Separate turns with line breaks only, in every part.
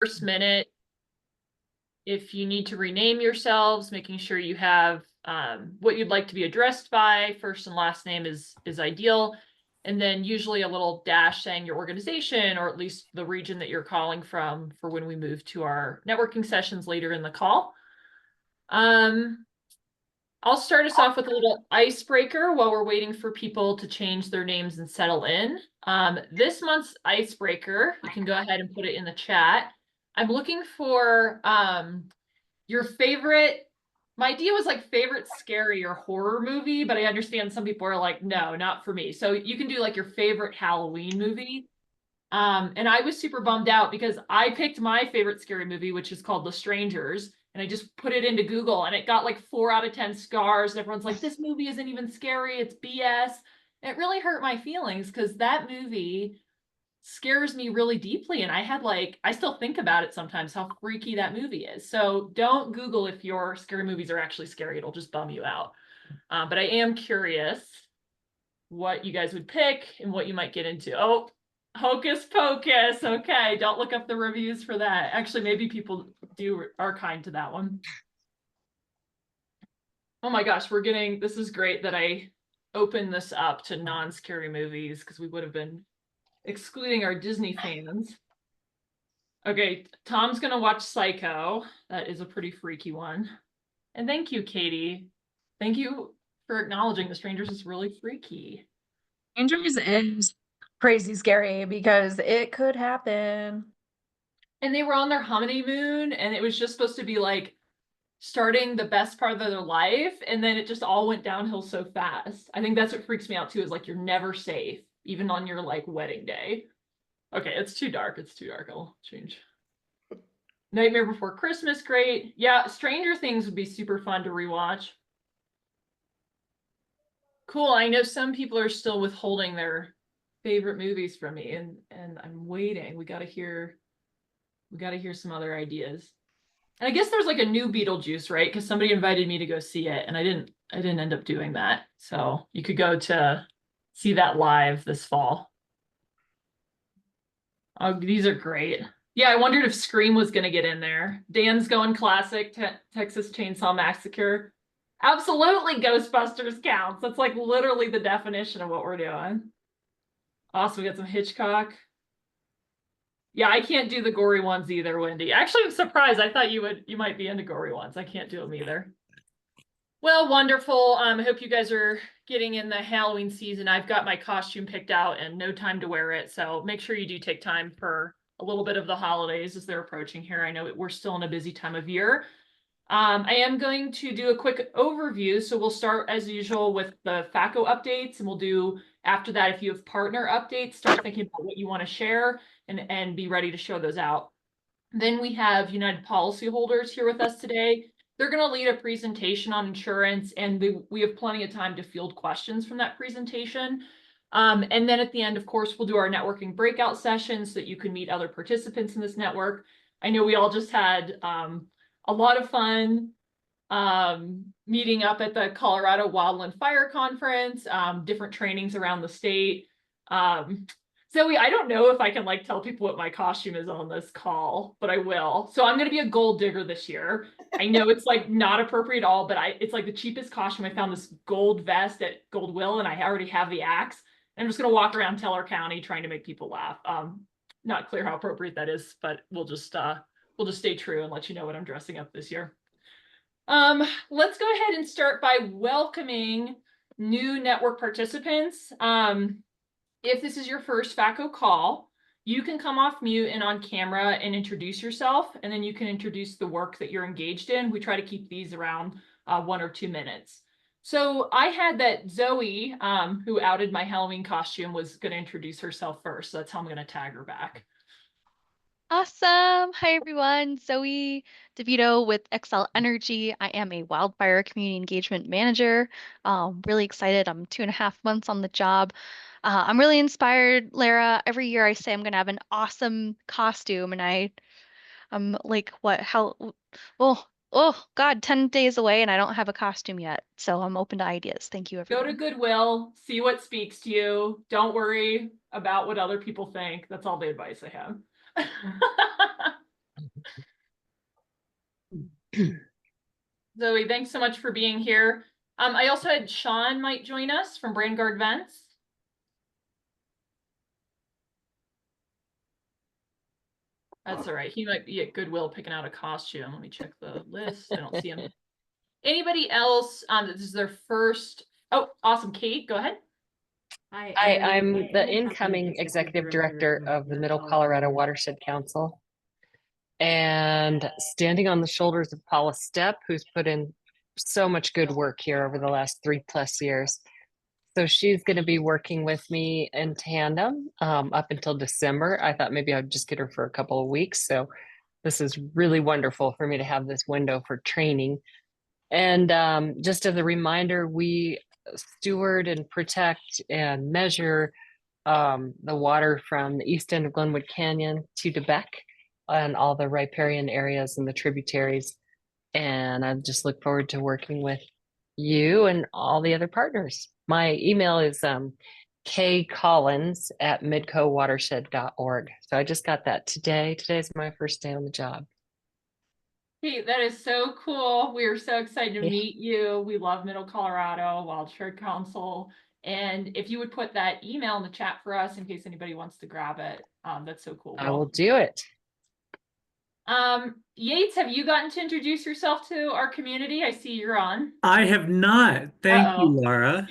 first minute, if you need to rename yourselves, making sure you have what you'd like to be addressed by, first and last name is ideal. And then usually a little dash saying your organization or at least the region that you're calling from for when we move to our networking sessions later in the call. I'll start us off with a little icebreaker while we're waiting for people to change their names and settle in. This month's icebreaker, you can go ahead and put it in the chat. I'm looking for your favorite. My idea was like favorite scary or horror movie, but I understand some people are like, no, not for me. So you can do like your favorite Halloween movie. And I was super bummed out because I picked my favorite scary movie, which is called The Strangers, and I just put it into Google and it got like 4 out of 10 stars. And everyone's like, this movie isn't even scary, it's BS. And it really hurt my feelings because that movie scares me really deeply. And I had like, I still think about it sometimes how freaky that movie is. So don't Google if your scary movies are actually scary, it'll just bum you out. But I am curious what you guys would pick and what you might get into. Oh, Hocus Pocus. Okay, don't look up the reviews for that. Actually, maybe people are kind to that one. Oh my gosh, this is great that I opened this up to non-scary movies because we would have been excluding our Disney fans. Okay, Tom's gonna watch Psycho. That is a pretty freaky one. And thank you, Katie. Thank you for acknowledging The Strangers is really freaky.
Strangers is crazy scary because it could happen.
And they were on their honeymoon, and it was just supposed to be like starting the best part of their life, and then it just all went downhill so fast. I think that's what freaks me out too, is like you're never safe, even on your like wedding day. Okay, it's too dark. It's too dark. I'll change. Nightmare Before Christmas, great. Yeah, Stranger Things would be super fun to rewatch. Cool. I know some people are still withholding their favorite movies from me, and I'm waiting. We gotta hear some other ideas. And I guess there's like a new Beetlejuice, right? Because somebody invited me to go see it, and I didn't end up doing that. So you could go to see that live this fall. Oh, these are great. Yeah, I wondered if Scream was going to get in there. Dan's going classic, Texas Chainsaw Massacre. Absolutely, Ghostbusters counts. That's like literally the definition of what we're doing. Awesome, we got some Hitchcock. Yeah, I can't do the gory ones either, Wendy. Actually, I'm surprised. I thought you might be into gory ones. I can't do them either. Well, wonderful. I hope you guys are getting in the Halloween season. I've got my costume picked out and no time to wear it. So make sure you do take time for a little bit of the holidays as they're approaching here. I know we're still in a busy time of year. I am going to do a quick overview. So we'll start as usual with the FACO updates, and we'll do after that, if you have partner updates, start thinking about what you want to share and be ready to show those out. Then we have United policyholders here with us today. They're going to lead a presentation on insurance, and we have plenty of time to field questions from that presentation. And then at the end, of course, we'll do our networking breakout sessions so that you can meet other participants in this network. I know we all just had a lot of fun meeting up at the Colorado Wildfire Conference, different trainings around the state. Zoe, I don't know if I can like tell people what my costume is on this call, but I will. So I'm going to be a gold digger this year. I know it's like not appropriate at all, but it's like the cheapest costume. I found this gold vest at Goldwill, and I already have the axe. I'm just going to walk around Teller County trying to make people laugh. Not clear how appropriate that is, but we'll just stay true and let you know what I'm dressing up this year. Let's go ahead and start by welcoming new network participants. If this is your first FACO call, you can come off mute and on camera and introduce yourself, and then you can introduce the work that you're engaged in. We try to keep these around 1 or 2 minutes. So I had that Zoe, who outed my Halloween costume, was going to introduce herself first. So that's how I'm going to tag her back.
Awesome. Hi, everyone. Zoe DeVito with Excel Energy. I am a wildfire community engagement manager. Really excited. I'm 2.5 months on the job. I'm really inspired, Lara. Every year I say I'm going to have an awesome costume, and I'm like, what? How? Oh, God, 10 days away, and I don't have a costume yet. So I'm open to ideas. Thank you,
Go to
everyone.
Goodwill, see what speaks to you. Don't worry about what other people think. That's all the advice I have. Zoe, thanks so much for being here. I also had Sean might join us from Brand Guard Vents. That's all right. He might be at Goodwill picking out a costume. Let me check the list. I don't see him. Anybody else? This is their first. Oh, awesome. Kate, go ahead.
I'm the incoming executive director of the Middle Colorado Watershed Council. And standing on the shoulders of Paula Stepp, who's put in so much good work here over the last 3+ years. So she's going to be working with me in tandem up until December. I thought maybe I'd just get her for a couple of weeks. So this is really wonderful for me to have this window for training. And just as a reminder, we steward and protect and measure the water from the east end of Glenwood Canyon to Quebec and all the riparian areas and the tributaries. And I just look forward to working with you and all the other partners. My email is kcollins@midcowatershed.org. So I just got that today. Today's my first day on the job.
Hey, that is so cool. We are so excited to
Yeah.
meet you. We love Middle Colorado Watershed Council. And if you would put that email in the chat for us in case anybody wants to grab it, that's so cool.
I will do it.
Yates, have you gotten to introduce yourself to our community? I see you're on.
I have not. Thank you,
Uh-oh.
Laura.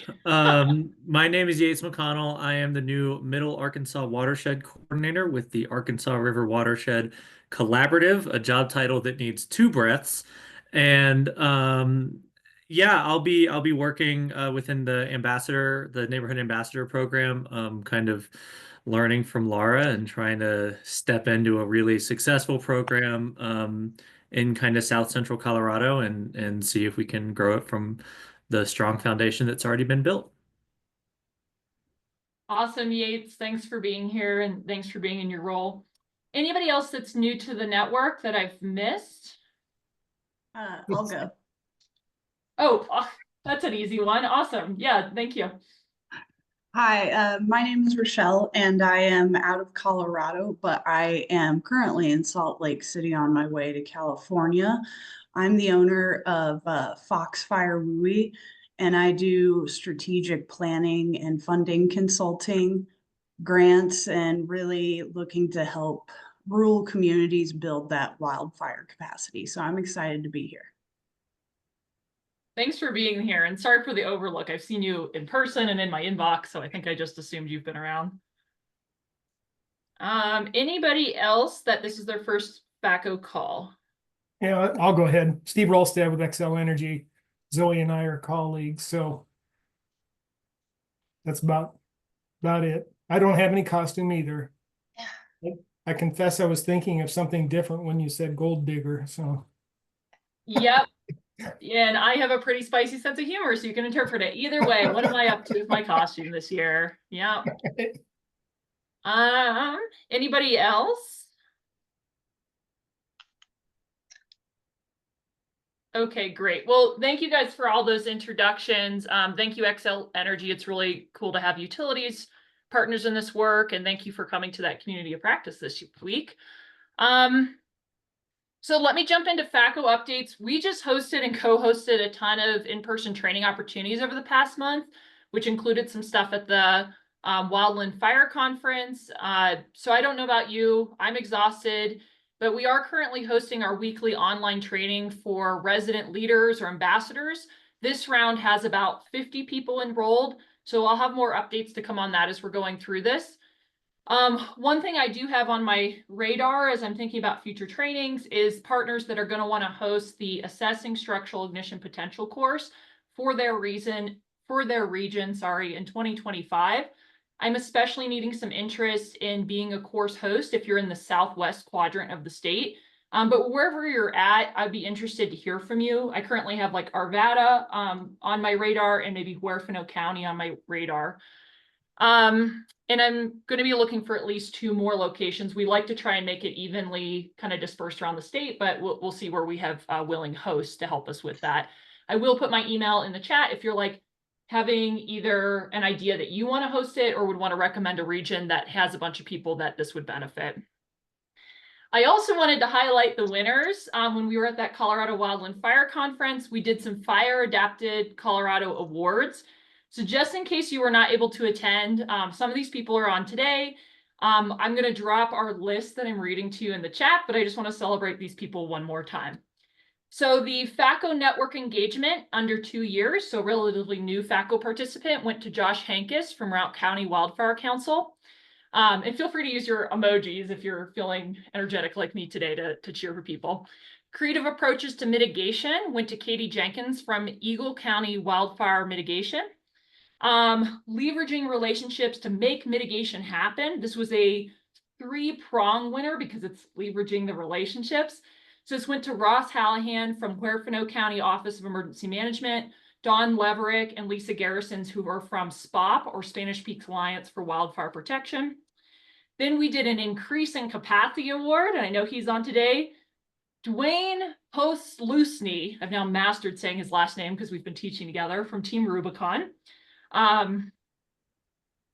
My name is Yates McConnell. I am the new Middle Arkansas Watershed Coordinator with the Arkansas River Watershed Collaborative, a job title that needs 2 breaths. And yeah, I'll be working within the neighborhood ambassador program, kind of learning from Laura and trying to step into a really successful program in kind of South Central Colorado and see if we can grow it from the strong foundation that's already been built.
Awesome, Yates. Thanks for being here and thanks for being in your role. Anybody else that's new to the network that I've missed?
I'll go.
Oh, that's an easy one. Awesome. Yeah, thank you.
Hi, my name is Rochelle, and I am out of Colorado, but I am currently in Salt Lake City on my way to California. I'm the owner of Foxfire Wooey, and I do strategic planning and funding consulting, grants, and really looking to help rural communities build that wildfire capacity. So I'm excited to be here.
Thanks for being here and sorry for the overlook. I've seen you in person and in my inbox, so I think I just assumed you've been around. Anybody else that this is their first FACO call?
Yeah, I'll go ahead. Steve Rolstad with XL Energy. Zoe and I are colleagues, so that's about it. I don't have any costume either. I confess I was thinking of something different when you said gold digger, so.
Yep. And I have a pretty spicy sense of humor, so you can interpret it either way. What am I up to with my costume this year? Yeah. Anybody else? Okay, great. Well, thank you guys for all those introductions. Thank you, XL Energy. It's really cool to have utilities partners in this work, and thank you for coming to that community of practice this week. So let me jump into FACO updates. We just hosted and co-hosted a ton of in-person training opportunities over the past month, which included some stuff at the Wildfire conference. So I don't know about you, I'm exhausted, but we are currently hosting our weekly online training for resident leaders or ambassadors. This round has about 50 people enrolled, so I'll have more updates to come on that as we're going through this. One thing I do have on my radar as I'm thinking about future trainings is partners that are going to want to host the Assessing Structural Ignition Potential course for their region, in 2025. I'm especially needing some interest in being a course host if you're in the southwest quadrant of the state. But wherever you're at, I'd be interested to hear from you. I currently have like Arvada on my radar and maybe Huerfano County on my radar. And I'm going to be looking for at least 2 more locations. We like to try and make it evenly kind of dispersed around the state, but we'll see where we have willing hosts to help us with that. I will put my email in the chat if you're like having either an idea that you want to host it or would want to recommend a region that has a bunch of people that this would benefit. I also wanted to highlight the winners. When we were at that Colorado Wildfire Conference, we did some Fire Adapted Colorado Awards. So just in case you were not able to attend, some of these people are on today. I'm going to drop our list that I'm reading to you in the chat, but I just want to celebrate these people one more time. So the FACO network engagement under 2 years, so relatively new FACO participant, went to Josh Hankus from Routt County Wildfire Council. And feel free to use your emojis if you're feeling energetic like me today to cheer for people. Creative approaches to mitigation went to Katie Jenkins from Eagle County Wildfire Mitigation. Leveraging relationships to make mitigation happen. This was a 3-prong winner because it's leveraging the relationships. So this went to Ross Hallahan from Huerfano County Office of Emergency Management, Dawn Leverick and Lisa Garrisons, who are from SPOP, or Spanish Peaks Alliance for Wildfire Protection. Then we did an Increase in Capacity Award, and I know he's on today. Dwayne Postlusny, I've now mastered saying his last name because we've been teaching together, from Team Rubicon.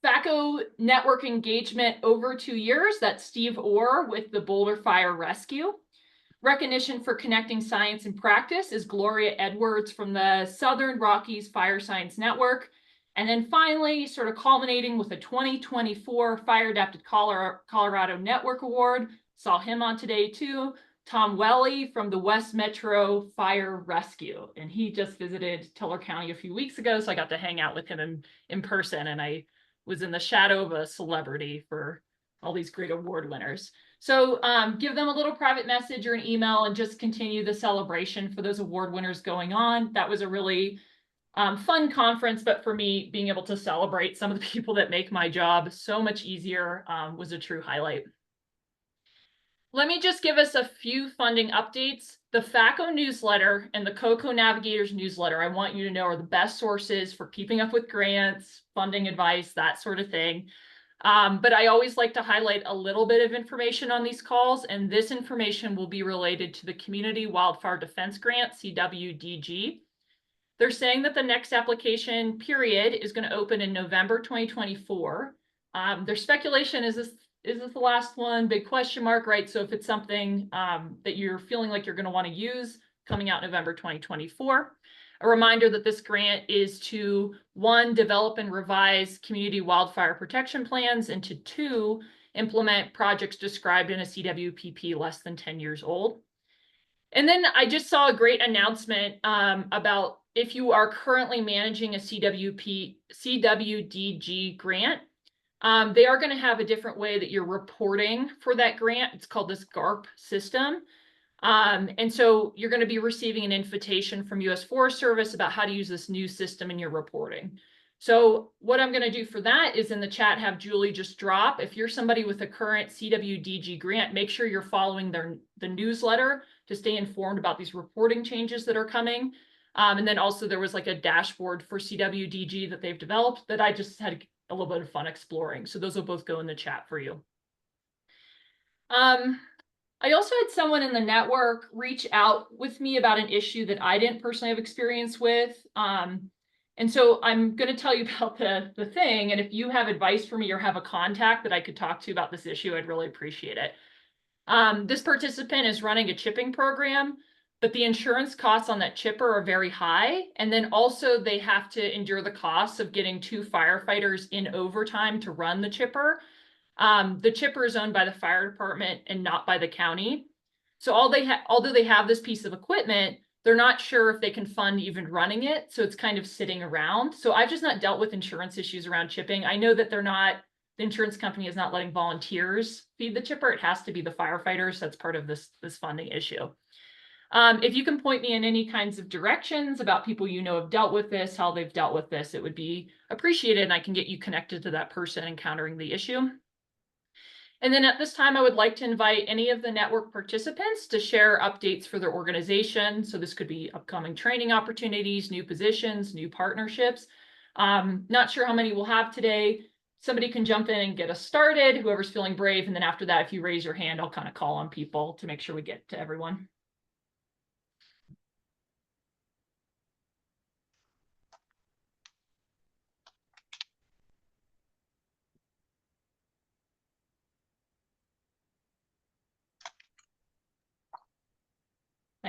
FACO network engagement over 2 years, that's Steve Orr with the Boulder Fire Rescue. Recognition for connecting science and practice is Gloria Edwards from the Southern Rockies Fire Science Network. And then finally, sort of culminating with a 2024 Fire Adapted Colorado Network Award. Saw him on today too. Tom Welly from the West Metro Fire Rescue. And he just visited Tiller County a few weeks ago, so I got to hang out with him in person, and I was in the shadow of a celebrity for all these great award winners. So give them a little private message or an email and just continue the celebration for those award winners going on. That was a really fun conference, but for me, being able to celebrate some of the people that make my job so much easier was a true highlight. Let me just give us a few funding updates. The FACO newsletter and the COCO Navigators newsletter, I want you to know, are the best sources for keeping up with grants, funding advice, that sort of thing. But I always like to highlight a little bit of information on these calls, and this information will be related to the Community Wildfire Defense Grant, CWDG. They're saying that the next application period is going to open in November 2024. Their speculation is this the last one? Big question mark, right? So if it's something that you're feeling like you're going to want to use, coming out November 2024. A reminder that this grant is to 1, develop and revise community wildfire protection plans, and to 2, implement projects described in a CWPP less than 10 years old. And then I just saw a great announcement about if you are currently managing a CWDG grant, they are going to have a different way that you're reporting for that grant. It's called this GARP system. And so you're going to be receiving an invitation from U.S. Forest Service about how to use this new system in your reporting. So what I'm going to do for that is in the chat, have Julie just drop. If you're somebody with a current CWDG grant, make sure you're following the newsletter to stay informed about these reporting changes that are coming. And then also there was like a dashboard for CWDG that they've developed that I just had a little bit of fun exploring. So those will both go in the chat for you. I also had someone in the network reach out with me about an issue that I didn't personally have experience with. And so I'm going to tell you about the thing. And if you have advice for me or have a contact that I could talk to about this issue, I'd really appreciate it. This participant is running a chipping program, but the insurance costs on that chipper are very high. And then also they have to endure the costs of getting 2 firefighters in overtime to run the chipper. The chipper is owned by the fire department and not by the county. So although they have this piece of equipment, they're not sure if they can fund even running it. So it's kind of sitting around. So I've just not dealt with insurance issues around chipping. I know that the insurance company is not letting volunteers feed the chipper. It has to be the firefighters. That's part of this funding issue. If you can point me in any kinds of directions about people you know have dealt with this, how they've dealt with this, it would be appreciated, and I can get you connected to that person encountering the issue. And then at this time, I would like to invite any of the network participants to share updates for their organization. So this could be upcoming training opportunities, new positions, new partnerships. Not sure how many we'll have today. Somebody can jump in and get us started, whoever's feeling brave. And then after that, if you raise your hand, I'll kind of call on people to make sure we get to everyone.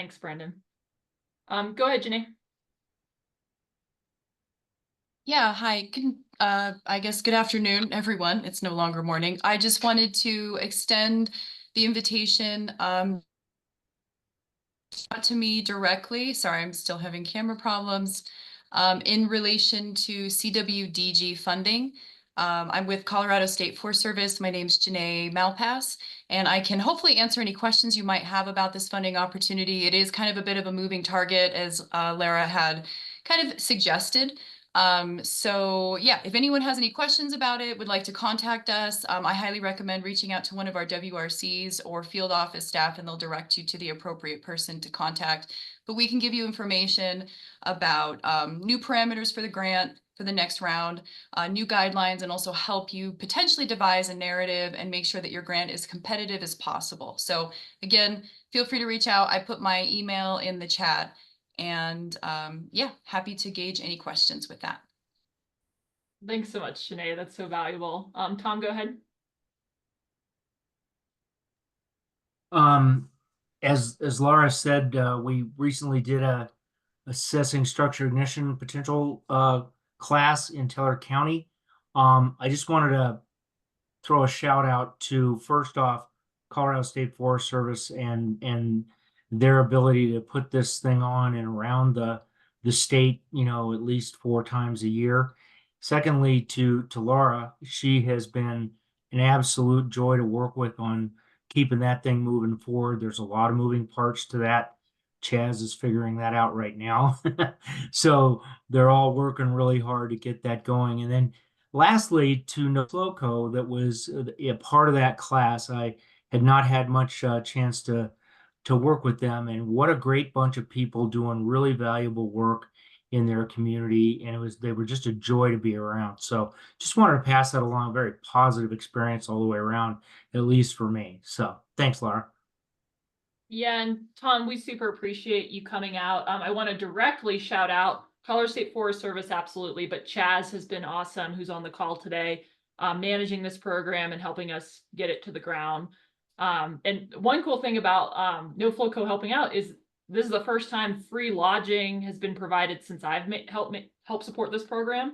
Thanks, Brandon. Go ahead, Janae.
Yeah, hi. I guess good afternoon, everyone. It's no longer morning. I just wanted to extend the invitation to me directly. Sorry, I'm still having camera problems. In relation to CWDG funding. I'm with Colorado State Forest Service. My name's Janae Malpass, and I can hopefully answer any questions you might have about this funding opportunity. It is kind of a bit of a moving target, as Lara had kind of suggested. So yeah, if anyone has any questions about it, would like to contact us, I highly recommend reaching out to one of our WRCs or field office staff, and they'll direct you to the appropriate person to contact. But we can give you information about new parameters for the grant for the next round, new guidelines, and also help you potentially devise a narrative and make sure that your grant is competitive as possible. So again, feel free to reach out. I put my email in the chat. And yeah, happy to gauge any questions with that.
Thanks so much, Janae. That's so valuable. Tom, go ahead.
As Laura said, we recently did a assessing structure ignition potential class in Teller County. I just wanted to throw a shout out to, first off, Colorado State Forest Service and their ability to put this thing on and around the state, you know, at least 4 times a year. Secondly, to Laura, she has been an absolute joy to work with on keeping that thing moving forward. There's a lot of moving parts to that. Chaz is figuring that out right now. So they're all working really hard to get that going. And then lastly, to NoFloco, that was a part of that class. I had not had much chance to work with them, and what a great bunch of people doing really valuable work in their community. And they were just a joy to be around. So just wanted to pass that along. Very positive experience all the way around, at least for me. So thanks, Laura.
Yeah, and Tom, we super appreciate you coming out. I want to directly shout out Colorado State Forest Service, absolutely, but Chaz has been awesome, who's on the call today, managing this program and helping us get it to the ground. And one cool thing about NoFloco helping out is this is the first time free lodging has been provided since I've helped support this program.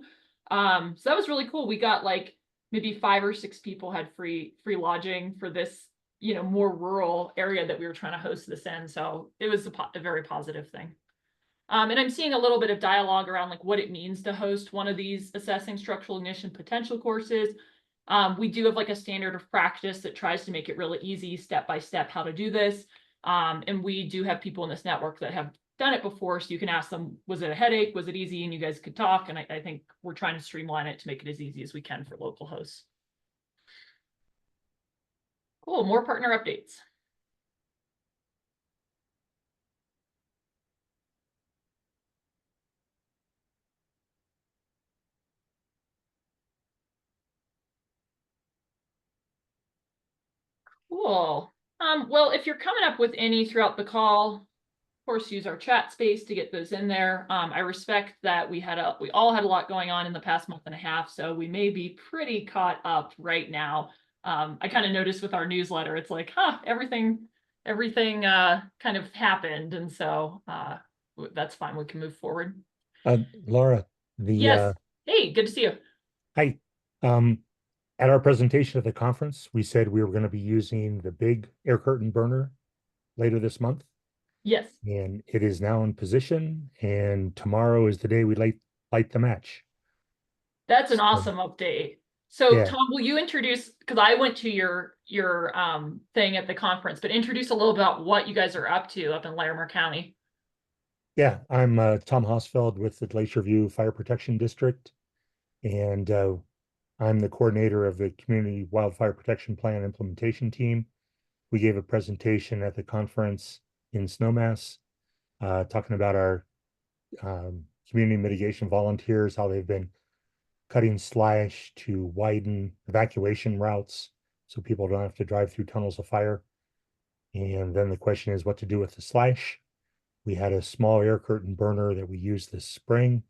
So that was really cool. We got like maybe 5 or 6 people had free lodging for this, you know, more rural area that we were trying to host this in. So it was a very positive thing. And I'm seeing a little bit of dialogue around like what it means to host one of these assessing structural ignition potential courses. We do have like a standard of practice that tries to make it really easy, step by step, how to do this. And we do have people in this network that have done it before. So you can ask them, was it a headache? Was it easy? And you guys could talk. And I think we're trying to streamline it to make it as easy as we can for local hosts. Cool, more partner updates. Cool. Well, if you're coming up with any throughout the call, of course, use our chat space to get those in there. I respect that we all had a lot going on in the past month and a half, so we may be pretty caught up right now. I kind of noticed with our newsletter, it's like, everything kind of happened, and so that's fine. We can move forward.
Laura,
Yes. Hey, good to see you.
Hi. At our presentation at the conference, we said we were going to be using the big air curtain burner later this month.
Yes.
And it is now in position, and tomorrow is the day we light the match.
That's an awesome update. So
yeah.
Tom, will you introduce, because I went to your thing at the conference, but introduce a little about what you guys are up to up in Larimer County.
Yeah, I'm Tom Hosfeld with the Glacier View Fire Protection District, and I'm the coordinator of the Community Wildfire Protection Plan implementation team. We gave a presentation at the conference in Snowmass, talking about our community mitigation volunteers, how they've been cutting slash to widen evacuation routes so people don't have to drive through tunnels of fire. And then the question is what to do with the slash. We had a small air curtain burner that we used this spring.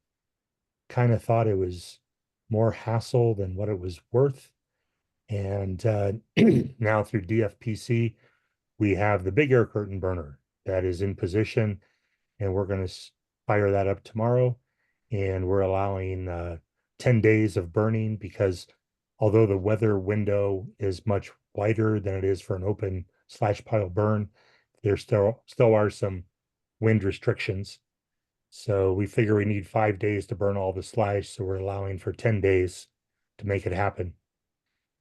Kind of thought it was more hassle than what it was worth. And now through DFPC, we have the big air curtain burner that is in position, and we're going to fire that up tomorrow. And we're allowing 10 days of burning because although the weather window is much wider than it is for an open slash pile burn, there still are some wind restrictions. So we figure we need 5 days to burn all the slash, so we're allowing for 10 days to make it happen.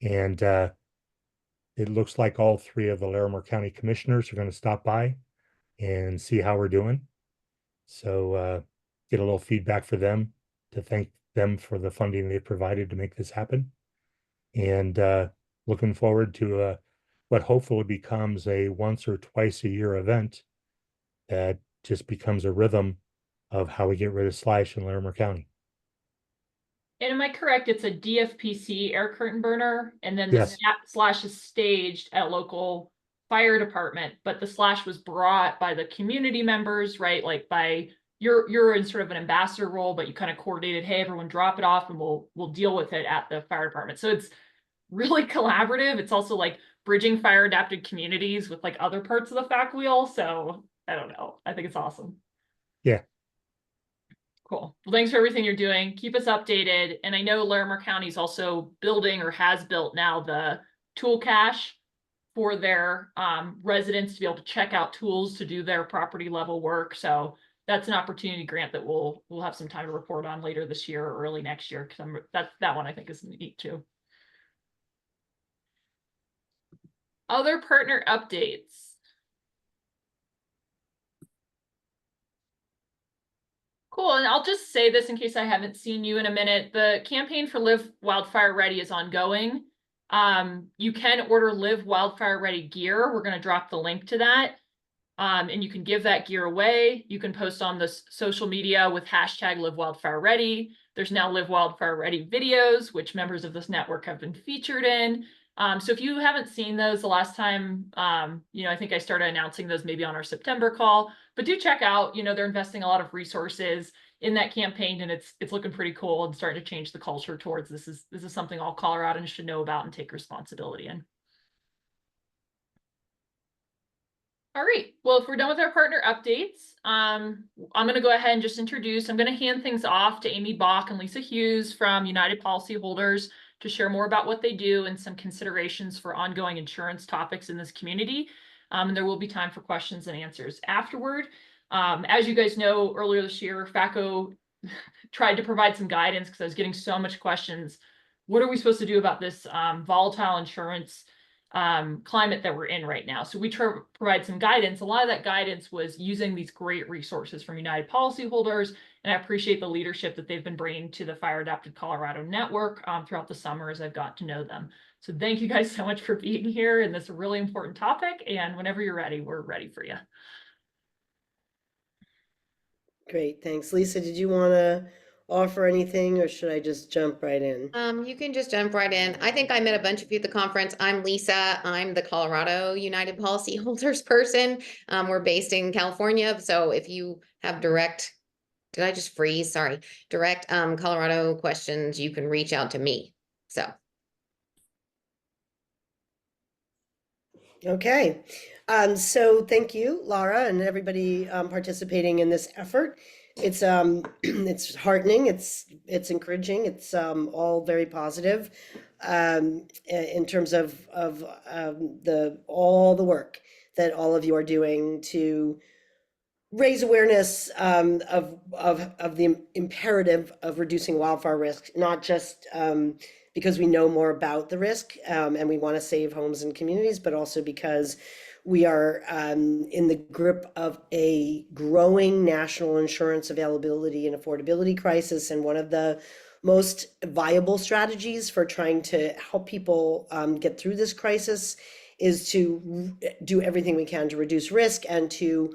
And it looks like all 3 of the Larimer County commissioners are going to stop by and see how we're doing. So get a little feedback for them, to thank them for the funding they provided to make this happen. And looking forward to what hopefully becomes a once or twice a year event that just becomes a rhythm of how we get rid of slash in Larimer County.
And am I correct? It's a DFPC air curtain burner, and then the
Yes.
slash is staged at local fire department, but the slash was brought by the community members, right? Like by you're in sort of an ambassador role, but you kind of coordinated, hey, everyone drop it off and we'll deal with it at the fire department. So it's really collaborative. It's also like bridging fire adapted communities with like other parts of the FAC wheel. So I don't know. I think it's awesome.
Yeah.
Cool. Well, thanks for everything you're doing. Keep us updated. And I know Larimer County is also building or has built now the tool cache for their residents to be able to check out tools to do their property level work. So that's an opportunity grant that we'll have some time to report on later this year or early next year. Because that one I think is neat too. Other partner updates. Cool, and I'll just say this in case I haven't seen you in a minute. The campaign for Live Wildfire Ready is ongoing. You can order Live Wildfire Ready gear. We're going to drop the link to that. And you can give that gear away. You can post on the social media with hashtag Live Wildfire Ready. There's now Live Wildfire Ready videos, which members of this network have been featured in. So if you haven't seen those the last time, I think I started announcing those maybe on our September call, but do check out, they're investing a lot of resources in that campaign, and it's looking pretty cool and starting to change the culture towards this is something all Coloradans should know about and take responsibility in. All right, well, if we're done with our partner updates, I'm going to go ahead and just introduce, I'm going to hand things off to Amy Bach and Lisa Hughes from United Policyholders to share more about what they do and some considerations for ongoing insurance topics in this community. And there will be time for questions and answers afterward. As you guys know, earlier this year, FACO tried to provide some guidance because I was getting so much questions. What are we supposed to do about this volatile insurance climate that we're in right now? So we provide some guidance. A lot of that guidance was using these great resources from United Policyholders, and I appreciate the leadership that they've been bringing to the Fire Adapted Colorado network throughout the summer as I've got to know them. So thank you guys so much for being here in this really important topic, and whenever you're ready, we're ready for you.
Great, thanks. Lisa, did you want to offer anything, or should I just jump right in?
You can just jump right in. I think I met a bunch of you at the conference. I'm Lisa. I'm the Colorado United Policyholders person. We're based in California. So if you have direct Colorado questions, you can reach out to me.
Okay. So thank you, Laura, and everybody participating in this effort. It's it's heartening, it's encouraging, it's all very positive in terms of all the work that all of you are doing to raise awareness of the imperative of reducing wildfire risk, not just because we know more about the risk and we want to save homes and communities, but also because we are in the grip of a growing national insurance availability and affordability crisis. And one of the most viable strategies for trying to help people get through this crisis is to do everything we can to reduce risk and to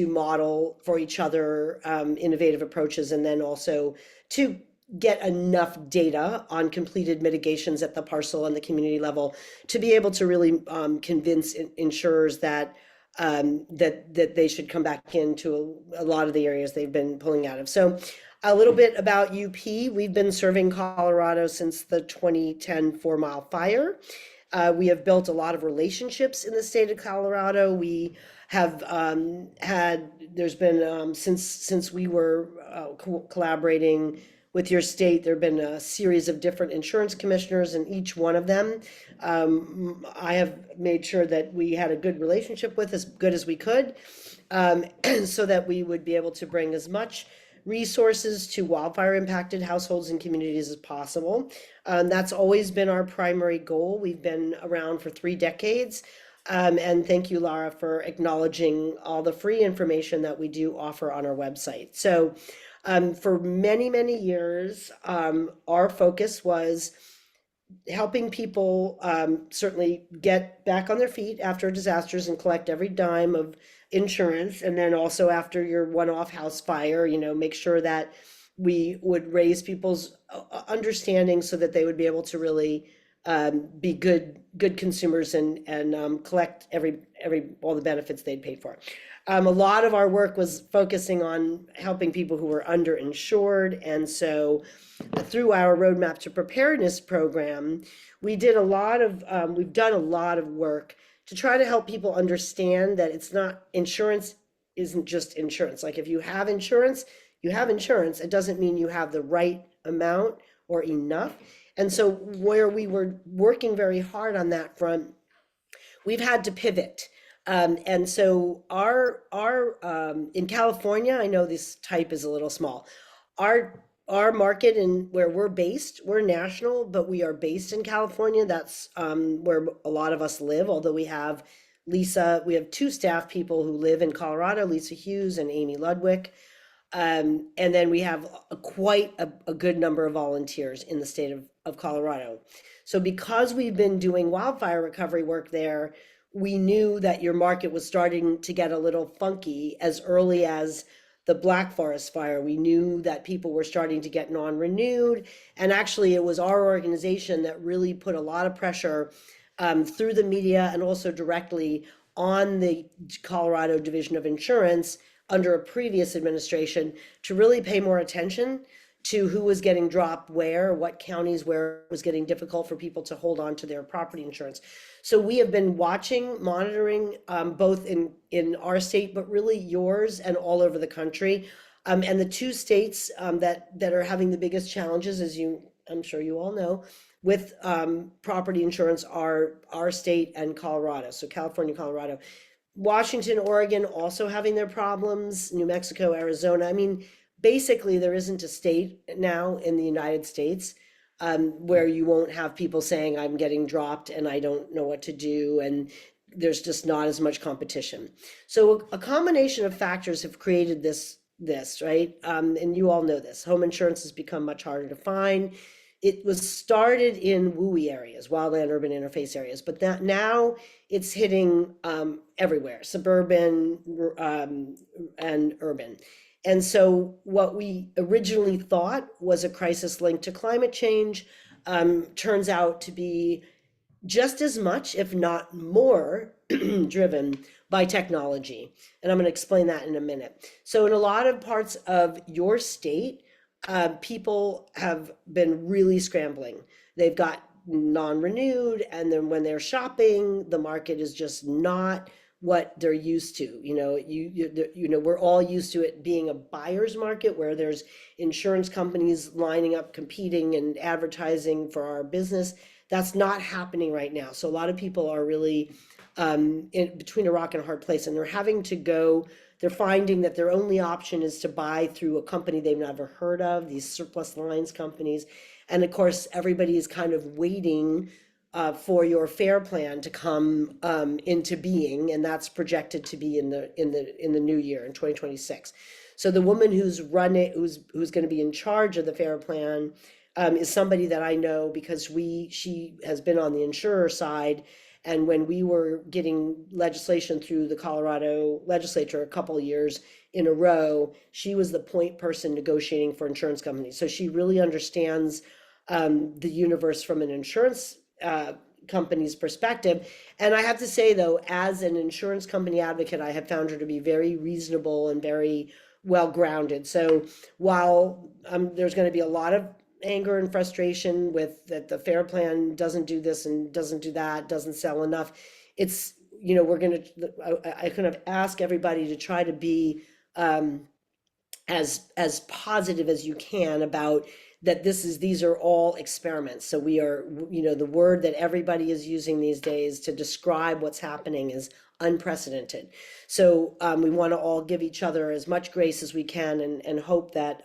model for each other innovative approaches, and then also to get enough data on completed mitigations at the parcel and the community level to be able to really convince insurers that that they should come back into a lot of the areas they've been pulling out of. So a little bit about UP. We've been serving Colorado since the 2010 4 Mile fire. We have built a lot of relationships in the state of Colorado. We have there's been since we were collaborating with your state, there have been a series of different insurance commissioners, and each one of them I have made sure that we had a good relationship with, as good as we could, so that we would be able to bring as much resources to wildfire impacted households and communities as possible. That's always been our primary goal. We've been around for 3 decades. And thank you, Lara, for acknowledging all the free information that we do offer on our website. So for many, many years, our focus was helping people certainly get back on their feet after disasters and collect every dime of insurance. And then also after your one-off house fire, make sure that we would raise people's understanding so that they would be able to really be good consumers and collect all the benefits they'd paid for. A lot of our work was focusing on helping people who were underinsured, and so through our Roadmap to Preparedness program, we've done a lot of work to try to help people understand that insurance isn't just insurance. Like, if you have insurance, you have insurance. It doesn't mean you have the right amount or enough. And so where we were working very hard on that front, we've had to pivot. And so our in California, I know this type is a little small. Our market and where we're based, we're national, but we are based in California. That's where a lot of us live, although we have 2 staff people who live in Colorado, Lisa Hughes and Amy Ludwig. And then we have quite a good number of volunteers in the state of Colorado. So because we've been doing wildfire recovery work there, we knew that your market was starting to get a little funky as early as the Black Forest fire. We knew that people were starting to get non-renewed. And actually, it was our organization that really put a lot of pressure through the media and also directly on the Colorado Division of Insurance under a previous administration to really pay more attention to who was getting dropped where, what counties where it was getting difficult for people to hold on to their property insurance. So we have been watching, monitoring, both in our state, but really yours and all over the country. And the 2 states that are having the biggest challenges, as I'm sure you all know, with property insurance are our state and Colorado. So California, Colorado. Washington, Oregon also having their problems, New Mexico, Arizona. I mean, basically, there isn't a state now in the United States where you won't have people saying, I'm getting dropped and I don't know what to do, and there's just not as much competition. So a combination of factors have created this, right? And you all know this. Home insurance has become much harder to find. It was started in WUI areas, wildland urban interface areas, but that now it's hitting everywhere, suburban and urban. And so what we originally thought was a crisis linked to climate change turns out to be just as much, if not more, driven by technology. And I'm going to explain that in a minute. So in a lot of parts of your state, people have been really scrambling. They've got non-renewed, and then when they're shopping, the market is just not what they're used to. We're all used to it being a buyer's market where there's insurance companies lining up, competing and advertising for our business. That's not happening right now. So a lot of people are really in between a rock and a hard place, and they're finding that their only option is to buy through a company they've never heard of, these surplus lines companies. And of course, everybody is kind of waiting for your FAIR plan to come into being, and that's projected to be in the new year in 2026. So the woman who's going to be in charge of the FAIR plan is somebody that I know because she has been on the insurer side. And when we were getting legislation through the Colorado legislature a couple of years in a row, she was the point person negotiating for insurance companies. So she really understands the universe from an insurance company's perspective. And I have to say, though, as an insurance company advocate, I have found her to be very reasonable and very well grounded. So while there's going to be a lot of anger and frustration with that the FAIR plan doesn't do this and doesn't do that, doesn't sell enough, you know, we're gonna, I kind of ask everybody to try to be as positive as you can about that these are all experiments. So we are, you know, the word that everybody is using these days to describe what's happening is unprecedented. So we want to all give each other as much grace as we can and hope that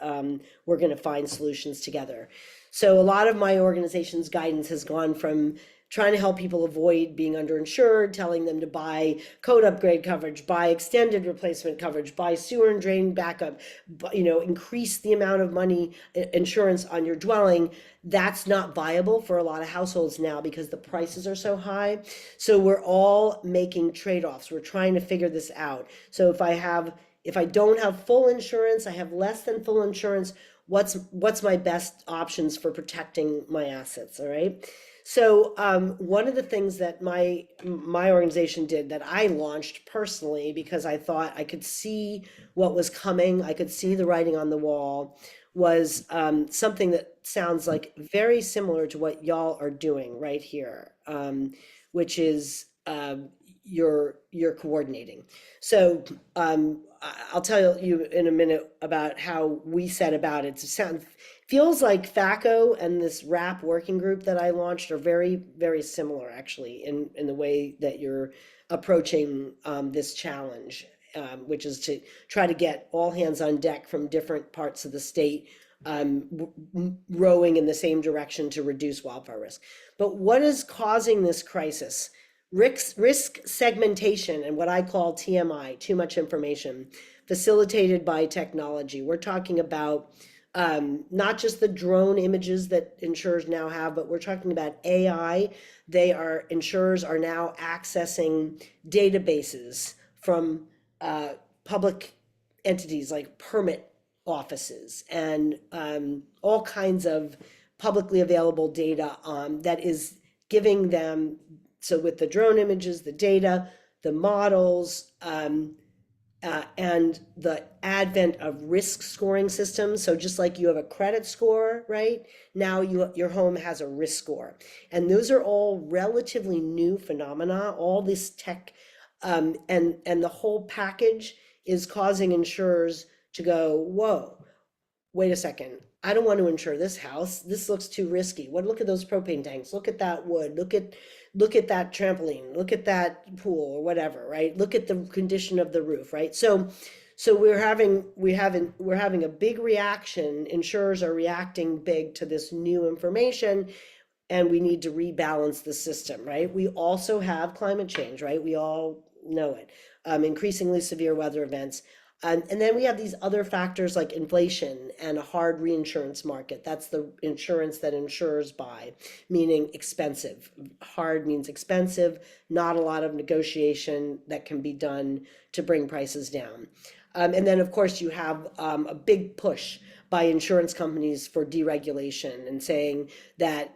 we're going to find solutions together. So a lot of my organization's guidance has gone from trying to help people avoid being underinsured, telling them to buy code upgrade coverage, buy extended replacement coverage, buy sewer and drain backup, you know, increase the amount of money insurance on your dwelling. That's not viable for a lot of households now because the prices are so high. So we're all making trade-offs. We're trying to figure this out. So if I don't have full insurance, I have less than full insurance, what's my best options for protecting my assets, all right? So one of the things that my organization did that I launched personally because I thought I could see what was coming, I could see the writing on the wall, was something that sounds like very similar to what y'all are doing right here, which is you're coordinating. So I'll tell you in a minute about how we set about it. Feels like FACO and this RAP working group that I launched are very, very similar actually in the way that you're approaching this challenge, which is to try to get all hands on deck from different parts of the state rowing in the same direction to reduce wildfire risk. But what is causing this crisis? Risk segmentation and what I call TMI, too much information, facilitated by technology. We're talking about not just the drone images that insurers now have, but we're talking about AI. Insurers are now accessing databases from public entities like permit offices and all kinds of publicly available data that is giving them, so with the drone images, the data, the models, and the advent of risk scoring systems. So just like you have a credit score, right? Now your home has a risk score. And those are all relatively new phenomena, all this tech, and the whole package is causing insurers to go, whoa, wait a second, I don't want to insure this house. This looks too risky. Look at those propane tanks. Look at that wood. Look at that trampoline. Look at that pool or whatever, right? Look at the condition of the roof, right? So we're having a big reaction. Insurers are reacting big to this new information, and we need to rebalance the system, right? We also have climate change, right? We all know it. Increasingly severe weather events. And then we have these other factors like inflation and a hard reinsurance market. That's the insurance that insurers buy, meaning expensive. Hard means expensive, not a lot of negotiation that can be done to bring prices down. And then, of course, you have a big push by insurance companies for deregulation and saying that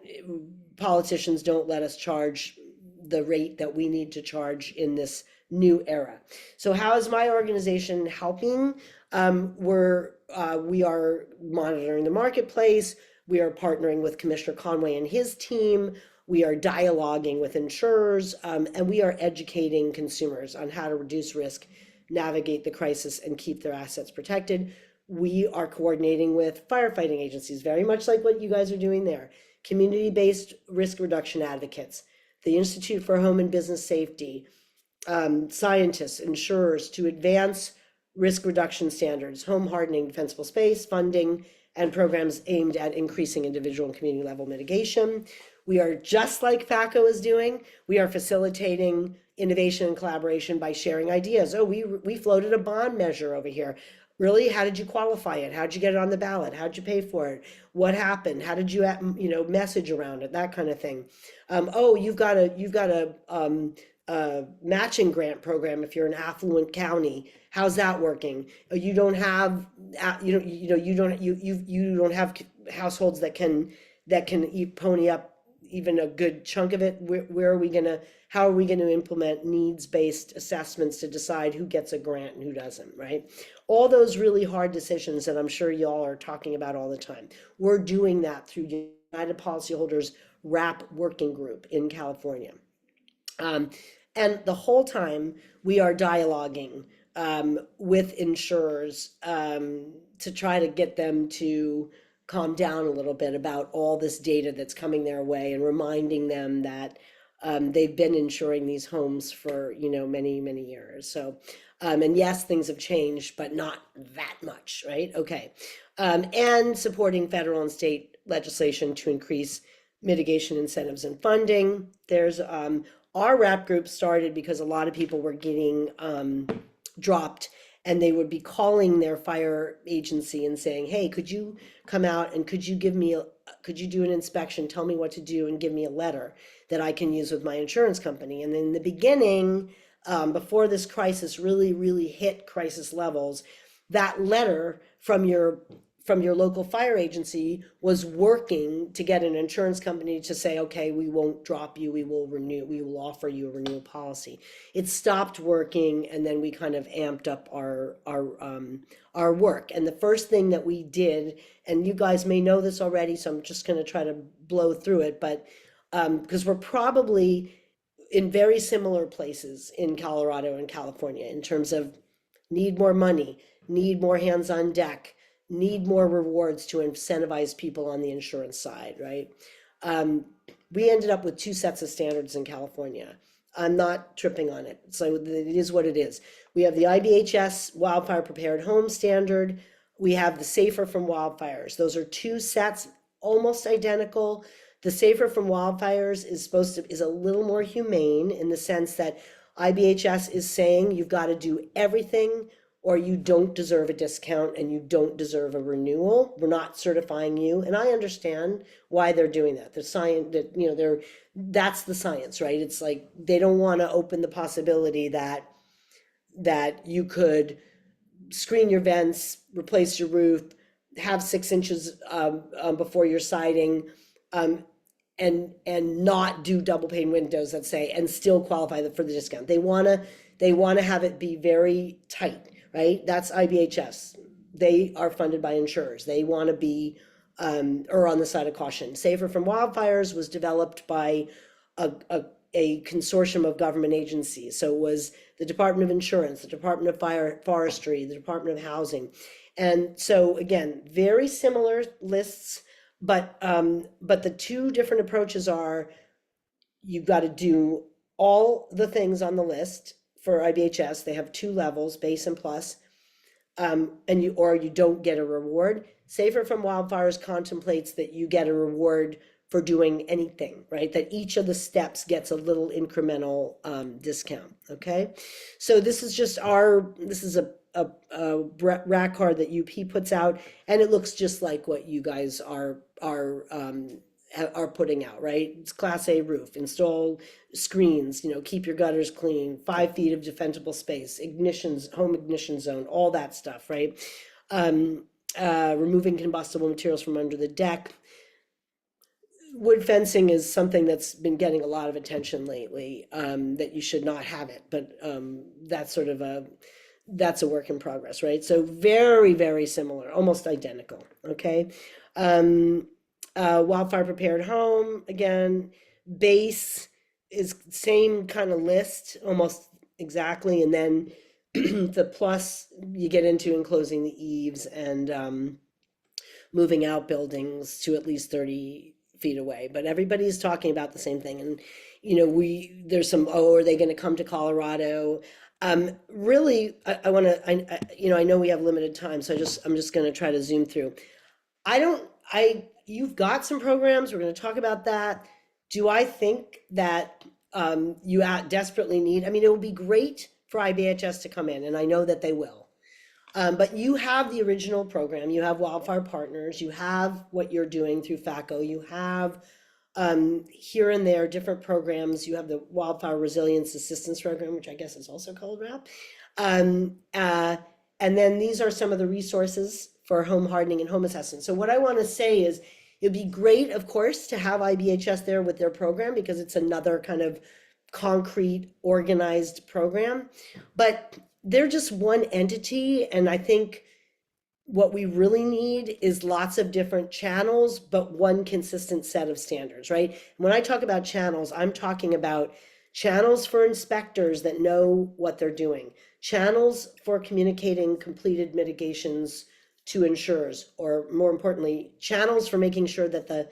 politicians don't let us charge the rate that we need to charge in this new era. So how is my organization helping? We are monitoring the marketplace. We are partnering with Commissioner Conway and his team. We are dialoguing with insurers, and we are educating consumers on how to reduce risk, navigate the crisis, and keep their assets protected. We are coordinating with firefighting agencies, very much like what you guys are doing there. Community-based risk reduction advocates, the Institute for Home and Business Safety, scientists, insurers to advance risk reduction standards, home hardening, defensible space, funding, and programs aimed at increasing individual and community level mitigation. We are just like FACO is doing. We are facilitating innovation and collaboration by sharing ideas. Oh, we floated a bond measure over here. Really? How did you qualify it? How did you get it on the ballot? How did you pay for it? What happened? How did you, message around it? That kind of thing. You've got a matching grant program if you're an affluent county. How's that working? You don't have you don't have households that can pony up even a good chunk of it. How are we gonna implement needs-based assessments to decide who gets a grant and who doesn't, right? All those really hard decisions that I'm sure y'all are talking about all the time. We're doing that through United Policyholders RAP working group in California. And the whole time we are dialoguing with insurers to try to get them to calm down a little bit about all this data that's coming their way, and reminding them that they've been insuring these homes for, you know, many, many years. So, and yes, things have changed, but not that much, right? Okay. And supporting federal and state legislation to increase mitigation incentives and funding. There's our RAP group started because a lot of people were getting dropped, and they would be calling their fire agency and saying, hey, could you come out and could you do an inspection, tell me what to do, and give me a letter that I can use with my insurance company. And in the beginning, before this crisis really hit crisis levels, that letter from your local fire agency was working to get an insurance company to say, okay, we won't drop you, we will offer you a renewal policy. It stopped working, and then we kind of amped up our work. And the first thing that we did, and you guys may know this already, so I'm just going to try to blow through it, but because we're probably in very similar places in Colorado and California in terms of need more money, need more hands on deck, need more rewards to incentivize people on the insurance side, right? We ended up with 2 sets of standards in California. I'm not tripping on it. So it is what it is. We have the IBHS Wildfire Prepared Home Standard. We have the Safer from Wildfires. Those are 2 sets, almost identical. The Safer from Wildfires is a little more humane in the sense that IBHS is saying you've got to do everything or you don't deserve a discount and you don't deserve a renewal. We're not certifying you. And I understand why they're doing that. The science that, you know, that's the science, right? It's like they don't want to open the possibility that you could screen your vents, replace your roof, have 6 inches before your siding, and not do double pane windows, let's say, and still qualify for the discount. They want to have it be very tight, right? That's IBHS. They are funded by insurers. They want to be or on the side of caution. Safer from Wildfires was developed by a consortium of government agencies. So it was the Department of Insurance, the Department of Forestry, the Department of Housing. And so again, very similar lists, but the 2 different approaches are you've got to do all the things on the list. For IBHS, they have 2 levels, base and plus, and you don't get a reward. Safer from Wildfires contemplates that you get a reward for doing anything, right? That each of the steps gets a little incremental discount. Okay, so this is just a rack card that UP puts out, and it looks just like what you guys are putting out, right? It's Class A roof, install screens, you know, keep your gutters clean, 5 feet of defensible space, home ignition zone, all that stuff, right? Removing combustible materials from under the deck. Wood fencing is something that's been getting a lot of attention lately, that you should not have it, but that's a work in progress, right? So very, very similar, almost identical, okay? Wildfire Prepared Home, again, base is same kind of list, almost exactly, and then the plus, you get into enclosing the eaves and moving out buildings to at least 30 feet away, but everybody's talking about the same thing. And, you know, there's some, are they going to come to Colorado? Really, I know we have limited time, so I'm just going to try to zoom through. You've got some programs, we're going to talk about that. Do I think that you desperately need, it would be great for IBHS to come in, and I know that they will. But you have the original program, you have Wildfire Partners, you have what you're doing through FACO, you have here and there different programs, you have the Wildfire Resilience Assistance Program, which I guess is also called WRAP. And then these are some of the resources for home hardening and home assessment. So what I want to say is it'd be great, of course, to have IBHS there with their program because it's another kind of concrete, organized program, but they're just one entity. And I think what we really need is lots of different channels, but one consistent set of standards, right? When I talk about channels, I'm talking about channels for inspectors that know what they're doing, channels for communicating completed mitigations to insurers, or more importantly, channels for making sure that the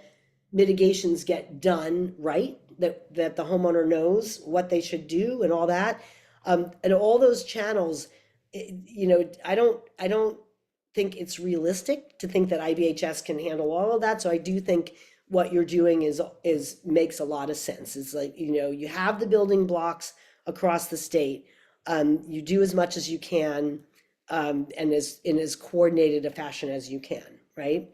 mitigations get done right, that the homeowner knows what they should do and all that. And all those channels, you know, I don't think it's realistic to think that IBHS can handle all of that. So I do think what you're doing is makes a lot of sense. It's like, you know, you have the building blocks across the state. You do as much as you can, and in as coordinated a fashion as you can, right?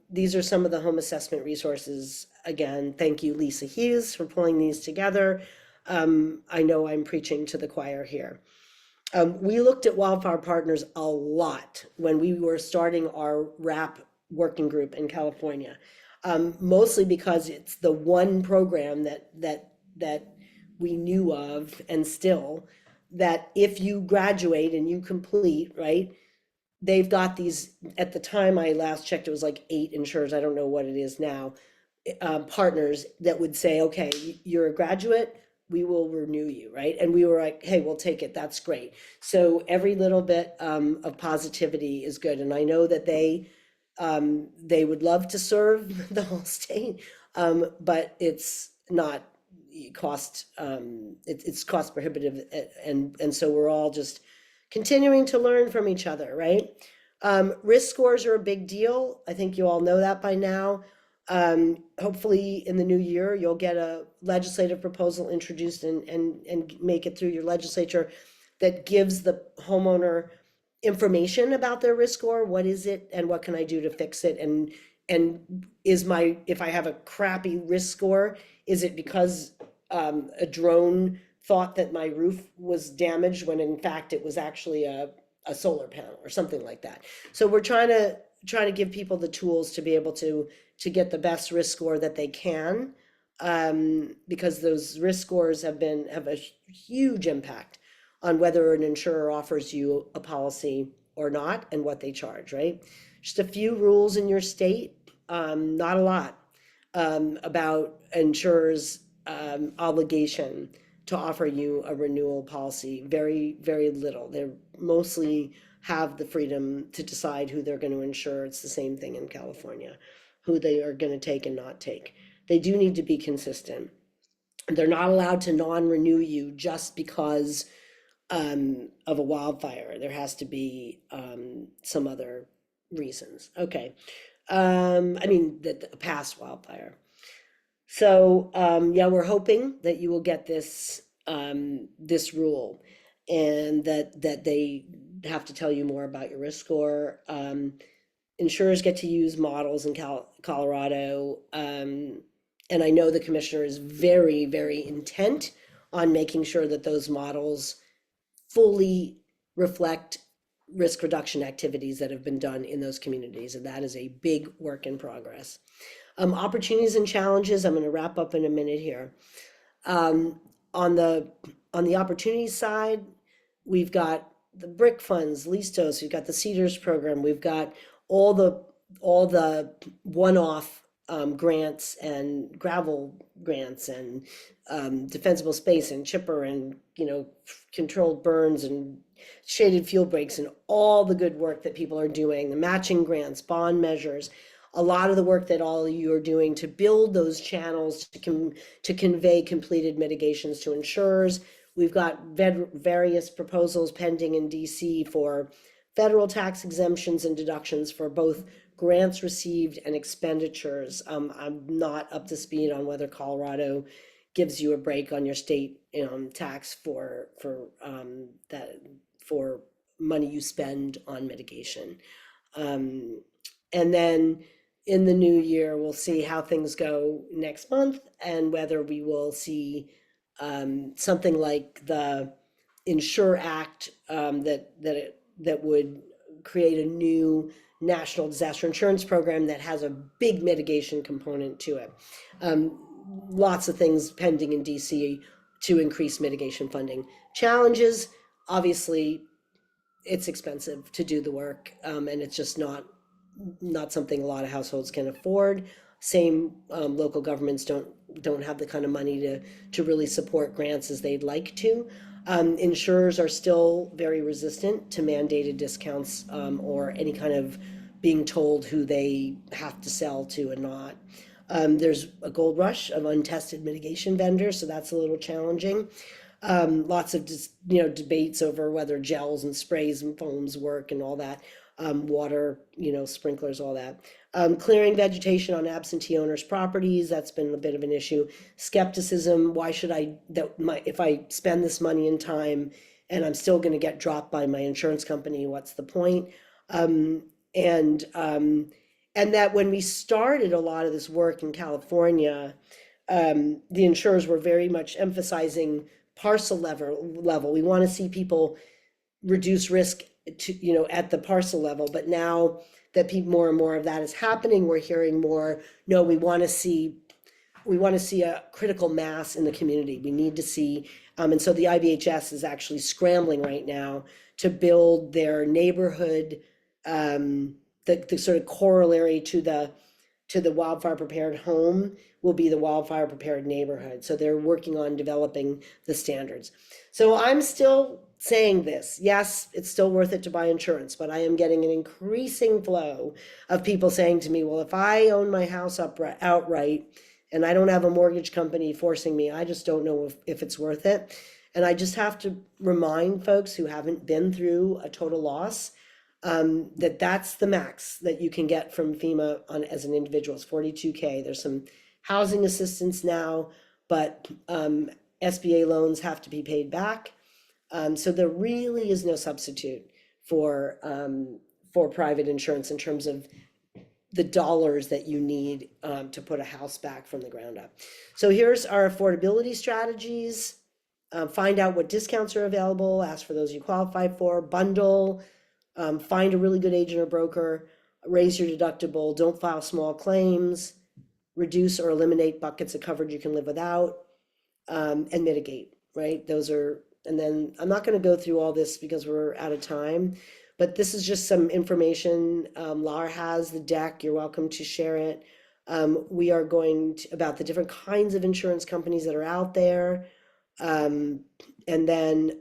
These are some of the home assessment resources. Again, thank you, Lisa Hughes, for pulling these together. I know I'm preaching to the choir here. We looked at Wildfire Partners a lot when we were starting our RAP working group in California, mostly because it's the one program that we knew of, and still, that if you graduate and you complete, right, they've got these, at the time I last checked, it was like 8 insurers, I don't know what it is now, partners that would say, okay, you're a graduate, we will renew you, right? And we were like, hey, we'll take it, that's great. So every little bit of positivity is good. And I know that they would love to serve the whole state, but it's not cost, it's cost prohibitive. And so we're all just continuing to learn from each other, right? Risk scores are a big deal. I think you all know that by now. Hopefully in the new year, you'll get a legislative proposal introduced and make it through your legislature that gives the homeowner information about their risk score. What is it and what can I do to fix it? And if I have a crappy risk score, is it because a drone thought that my roof was damaged when in fact it was actually a solar panel or something like that? So we're trying to give people the tools to be able to get the best risk score that they can, because those risk scores have a huge impact on whether an insurer offers you a policy or not and what they charge, right? Just a few rules in your state, not a lot, about insurers' obligation to offer you a renewal policy. Very, very little. They mostly have the freedom to decide who they're going to insure. It's the same thing in California, who they are going to take and not take. They do need to be consistent. They're not allowed to non-renew you just because of a wildfire. There has to be some other reasons. Okay. I mean, the past wildfire. So yeah, we're hoping that you will get this this rule, and that they have to tell you more about your risk score. Insurers get to use models in Colorado, and I know the commissioner is very, very intent on making sure that those models fully reflect risk reduction activities that have been done in those communities, and that is a big work in progress. Opportunities and challenges, I'm going to wrap up in a minute here. On the opportunity side, we've got the BRIC funds, LISTOS, we've got the CEDARS program, we've got all the one-off grants and gravel grants and defensible space and chipper and, you know, controlled burns and shaded fuel breaks and all the good work that people are doing, the matching grants, bond measures, a lot of the work that all of you are doing to build those channels to convey completed mitigations to insurers. We've got various proposals pending in DC for federal tax exemptions and deductions for both grants received and expenditures. I'm not up to speed on whether Colorado gives you a break on your state tax for money you spend on mitigation. And then in the new year, we'll see how things go next month and whether we will see something like the Insure Act that would create a new national disaster insurance program that has a big mitigation component to it. Lots of things pending in DC to increase mitigation funding. Challenges, obviously, it's expensive to do the work, and it's just not something a lot of households can afford. Same, local governments don't have the kind of money to really support grants as they'd like to. Insurers are still very resistant to mandated discounts, or any kind of being told who they have to sell to and not. There's a gold rush of untested mitigation vendors, so that's a little challenging. Lots of debates over whether gels and sprays and foams work and all that. Water, sprinklers, all that. Clearing vegetation on absentee owners' properties, that's been a bit of an issue. Skepticism, why should if I spend this money and time and I'm still going to get dropped by my insurance company, what's the point? And that when we started a lot of this work in California, the insurers were very much emphasizing parcel level. We want to see people reduce risk to, at the parcel level. But now that more and more of that is happening, we're hearing more, no, we want to see a critical mass in the community. We need to see, and so the IBHS is actually scrambling right now to build their neighborhood, the sort of corollary to the wildfire prepared home will be the wildfire prepared neighborhood. So they're working on developing the standards. So I'm still saying this, yes, it's still worth it to buy insurance, but I am getting an increasing flow of people saying to me, well, if I own my house outright and I don't have a mortgage company forcing me, I just don't know if it's worth it. And I just have to remind folks who haven't been through a total loss, that that's the max that you can get from FEMA as an individual. It's $42K. There's some housing assistance now, but SBA loans have to be paid back. So there really is no substitute for private insurance in terms of the dollars that you need to put a house back from the ground up. So here's our affordability strategies. Find out what discounts are available, ask for those you qualify for, bundle, find a really good agent or broker, raise your deductible, don't file small claims, reduce or eliminate buckets of coverage you can live without, and mitigate, right? And then I'm not going to go through all this because we're out of time, but this is just some information. Laura has the deck. You're welcome to share it. We are going to, about the different kinds of insurance companies that are out there. And then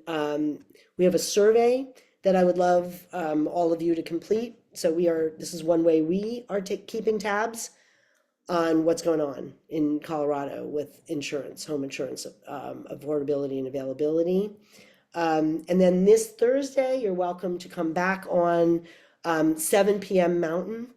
we have a survey that I would love all of you to complete. So this is one way we are keeping tabs on what's going on in Colorado with insurance, home insurance, affordability and availability. And then this Thursday, you're welcome to come back on 7 p.m. Mountain.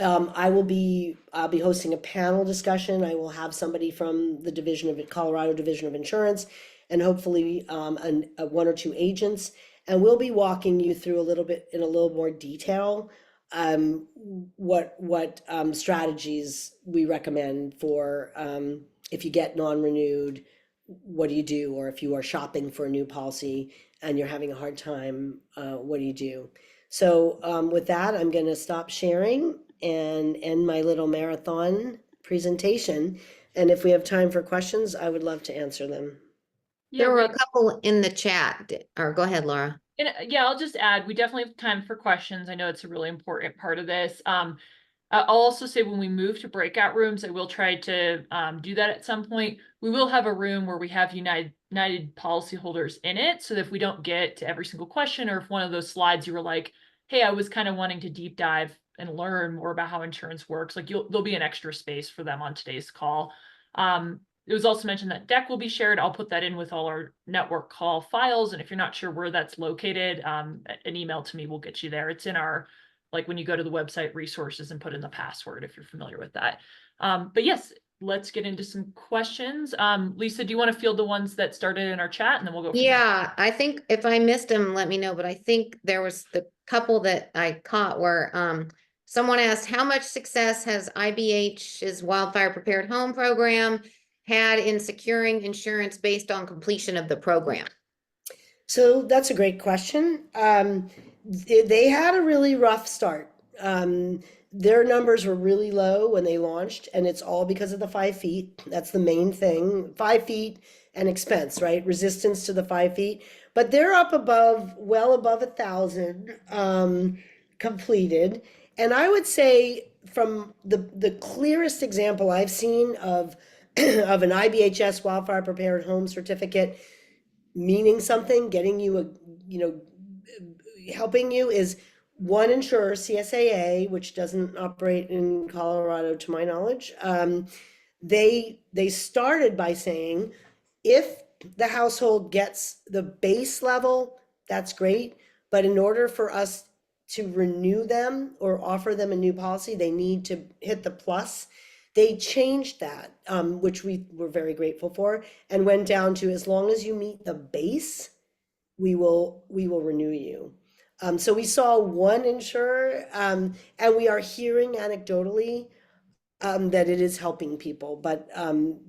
I'll be hosting a panel discussion. I will have somebody from the Colorado Division of Insurance, and hopefully one or two agents. And we'll be walking you through in a little more detail what strategies we recommend for if you get non-renewed, what do you do? Or if you are shopping for a new policy and you're having a hard time, what do you do? So with that, I'm going to stop sharing and end my little marathon presentation. And if we have time for questions, I would love to answer them.
There were a couple in the chat, or go ahead, Laura.
Yeah, I'll just add, we definitely have time for questions. I know it's a really important part of this. I'll also say when we move to breakout rooms, I will try to do that at some point. We will have a room where we have United policyholders in it. So that if we don't get to every single question, or if one of those slides you were like, hey, I was kind of wanting to deep dive and learn more about how insurance works, like there'll be an extra space for them on today's call. It was also mentioned that deck will be shared. I'll put that in with all our network call files. And if you're not sure where that's located, an email to me will get you there. It's in our, like when you go to the website resources and put in the password, if you're familiar with that. But yes, let's get into some questions. Lisa, do you want to field the ones that started in our chat, and then we'll go from there?
I think if I missed them, let me know. But I think there was the couple that I caught where someone asked, how much success has IBH's Wildfire Prepared Home program had in securing insurance based on completion of the program?
So that's a great question. They had a really rough start. Their numbers were really low when they launched, and it's all because of the 5 feet. That's the main thing. 5 feet and expense, right? Resistance to the 5 feet. But they're up well above 1,000 completed. And I would say from the clearest example I've seen of of an IBHS wildfire prepared home certificate meaning something, getting you a, you know, helping you is one insurer, CSAA, which doesn't operate in Colorado to my knowledge. They started by saying, if the household gets the base level, that's great. But in order for us to renew them or offer them a new policy, they need to hit the plus. They changed that, which we were very grateful for, and went down to, as long as you meet the base, we will renew you. So we saw one insurer, and we are hearing anecdotally that it is helping people, but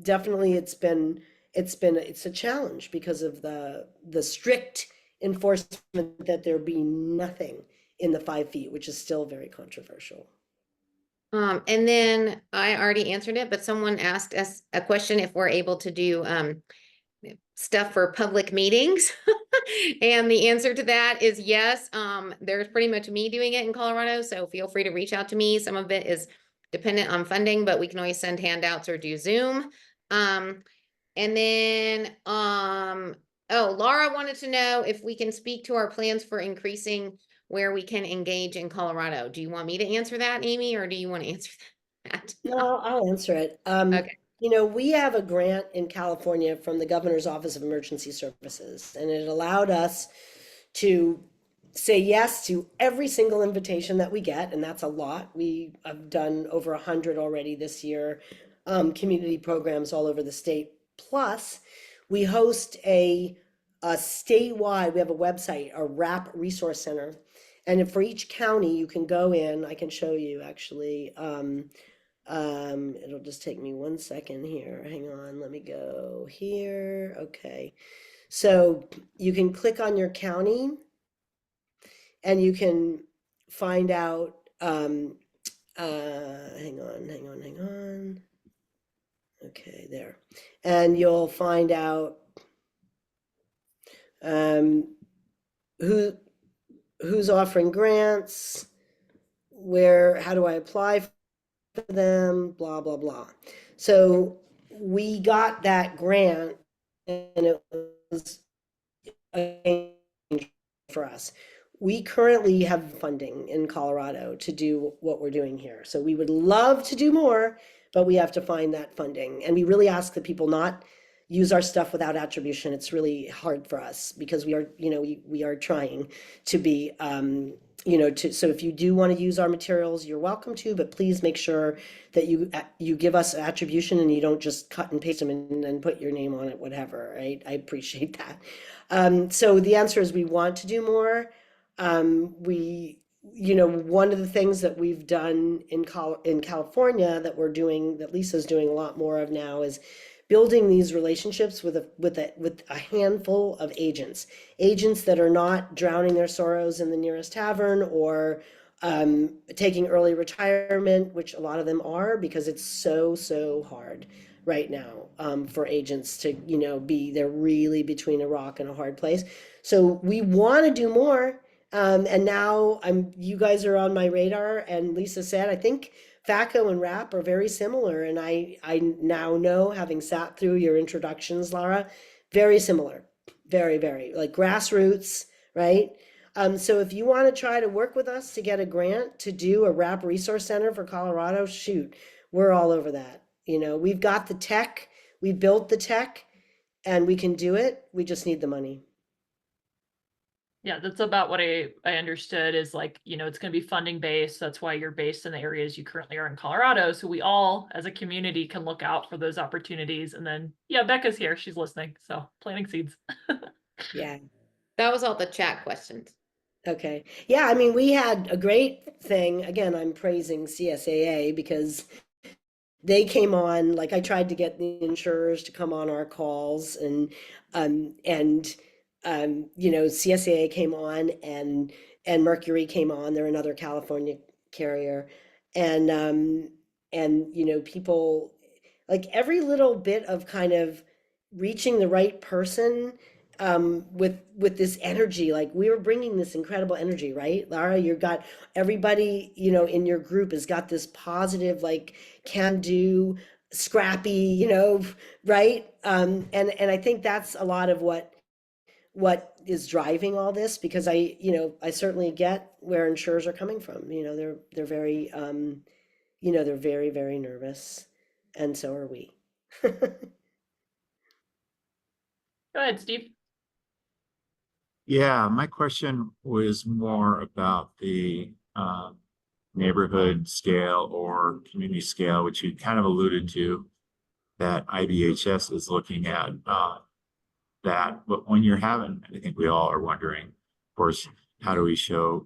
definitely it's a challenge because of the strict enforcement that there be nothing in the 5 feet, which is still very controversial.
And then I already answered it, but someone asked us a question if we're able to do stuff for public meetings. And the answer to that is yes. There's pretty much me doing it in Colorado, so feel free to reach out to me. Some of it is dependent on funding, but we can always send handouts or do Zoom. And then, oh, Laura wanted to know if we can speak to our plans for increasing where we can engage in Colorado. Do you want me to answer that, Amy, or do you want to answer that?
No, I'll answer it.
Okay.
You know, we have a grant in California from the Governor's Office of Emergency Services, and it allowed us to say yes to every single invitation that we get, and that's a lot. We have done over 100 already this year, community programs all over the state. Plus, we host a statewide, we have a website, a RAP resource center. And for each county, you can go in, I can show you actually. It'll just take me 1 second here. Hang on, let me go here. Okay. So you can click on your county and you can find out, hang on. Okay, there. And you'll find out who's offering grants, how do I apply for them, blah, blah, blah. So we got that grant and it was a change for us. We currently have funding in Colorado to do what we're doing here. So we would love to do more, but we have to find that funding. And we really ask that people not use our stuff without attribution. It's really hard for us because we are, you know, we are trying to be, you know, so if you do want to use our materials, you're welcome to, but please make sure that you give us attribution and you don't just cut and paste them and put your name on it, whatever, right? I appreciate that. So the answer is we want to do more. You know, one of the things that we've done in California that we're doing, that Lisa's doing a lot more of now, is building these relationships with a handful of agents that are not drowning their sorrows in the nearest tavern or taking early retirement, which a lot of them are, because it's so hard right now for agents to, you know, they're really between a rock and a hard place. So we want to do more. And now you guys are on my radar, and Lisa said, I think FACO and RAP are very similar. And I now know, having sat through your introductions, Laura, very similar, very, very like grassroots, right? So if you want to try to work with us to get a grant to do a RAP resource center for Colorado, shoot, we're all over that. You know, we've got the tech, we built the tech, and we can do it. We just need the money.
Yeah, that's about what I understood is, like, you know, it's going to be funding based. That's why you're based in the areas you currently are in Colorado. So we all as a community can look out for those opportunities. And then, yeah, Becca's here. She's listening. So planting seeds.
Yeah.
That was all the chat questions.
Okay. Yeah, I mean, we had a great thing. Again, I'm praising CSAA because they came on, like I tried to get the insurers to come on our calls and you know, CSAA came on and Mercury came on. They're another California carrier. And you know, people, like every little bit of kind of reaching the right person with this energy. Like we were bringing this incredible energy, right? Lara, you've got everybody, you know, in your group has got this positive, like can do, scrappy, you know, right? And I think that's a lot of what is driving all this, because I certainly get where insurers are coming from. You know, they're very, you know, they're very, very nervous, and so are we.
Go ahead, Steve.
Yeah, my question was more about the neighborhood scale or community scale, which you kind of alluded to, that IBHS is looking at that. But when you're having, I think we all are wondering, of course, how do we show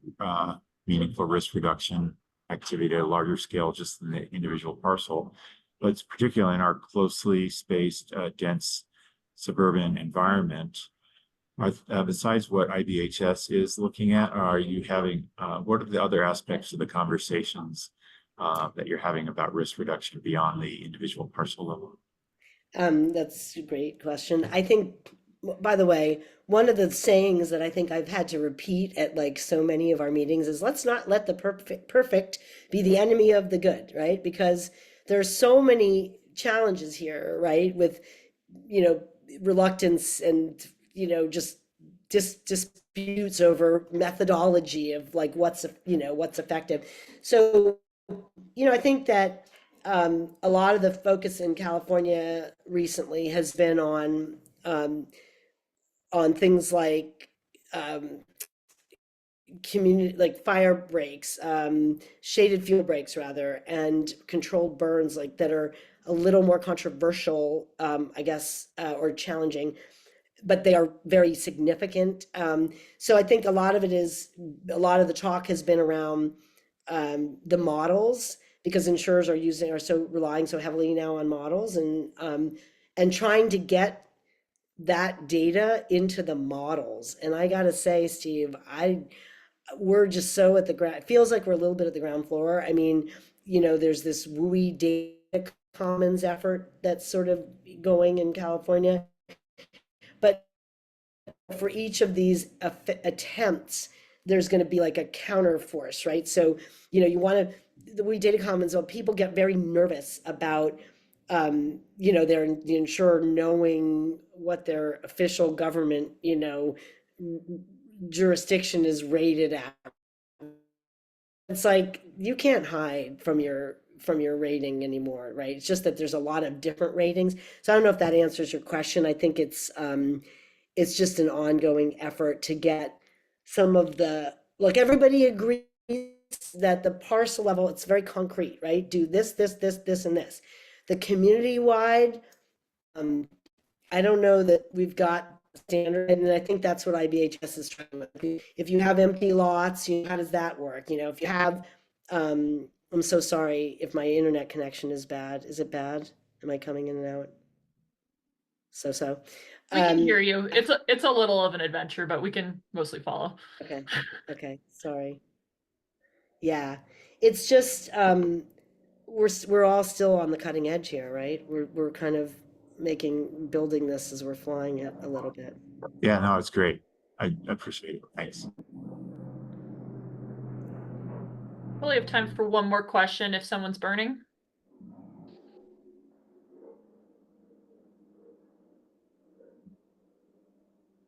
meaningful risk reduction activity at a larger scale, just in the individual parcel? But it's particularly in our closely spaced, dense suburban environment. Besides what IBHS is looking at, are you having, what are the other aspects of the conversations that you're having about risk reduction beyond the individual parcel level?
That's a great question. I think, by the way, one of the sayings that I think I've had to repeat at like so many of our meetings is, let's not let the perfect be the enemy of the good, right? Because there's so many challenges here, right? With, you know, reluctance and, you know, just disputes over methodology of like what's effective. So, you know, I think that a lot of the focus in California recently has been on things like community, like fire breaks, shaded fuel breaks rather, and controlled burns, like that are a little more controversial, I guess, or challenging, but they are very significant. So I think a lot of the talk has been around the models, because insurers are so relying so heavily now on models, and trying to get that data into the models. And I gotta say, Steve, we're just so at the ground. It feels like we're a little bit at the ground floor. I mean, you know, there's this WUI data commons effort that's sort of going in California, but for each of these attempts, there's going to be like a counter force, right? So, you know, you want to, the WUI data commons, well, people get very nervous about, you know, the insurer knowing what their official government, you know, jurisdiction is rated at. It's like, you can't hide from your rating anymore, right? It's just that there's a lot of different ratings. So I don't know if that answers your question. I think it's just an ongoing effort to get some of the, like, everybody agrees that the parcel level, it's very concrete, right? Do this, and this. The community-wide, I don't know that we've got standard, and I think that's what IBHS is trying to. If you have empty lots, how does that work? You know, if you have, I'm so sorry if my internet connection is bad. Is it bad? Am I coming in and out? So.
We can hear you. It's a little of an adventure, but we can mostly follow.
Okay. Sorry. Yeah, it's just we're all still on the cutting edge here, right? We're kind of building this as we're flying it a little bit.
Yeah, no, it's great. I appreciate it. Thanks.
Probably have time for one more question if someone's burning.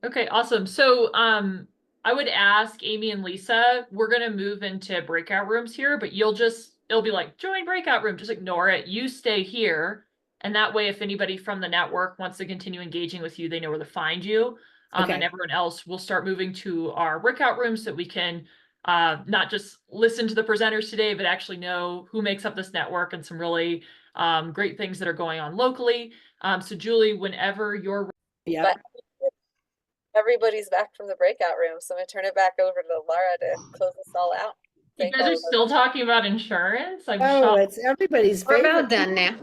Okay, awesome. So I would ask Amy and Lisa, we're gonna move into breakout rooms here, but it'll be like, join breakout room, just ignore it. You stay here. And that way, if anybody from the network wants to continue engaging with you, they know where to find you. And everyone else will start moving to our breakout rooms so that we can not just listen to the presenters today, but actually know who makes up this network and some really great things that are going on locally. So Julie, whenever you're
yeah.
Everybody's back from the breakout room, so I'm gonna turn it back over to Lara to close us all out.
You guys are still talking about insurance?
It's everybody's
We're
favorite.
about done now.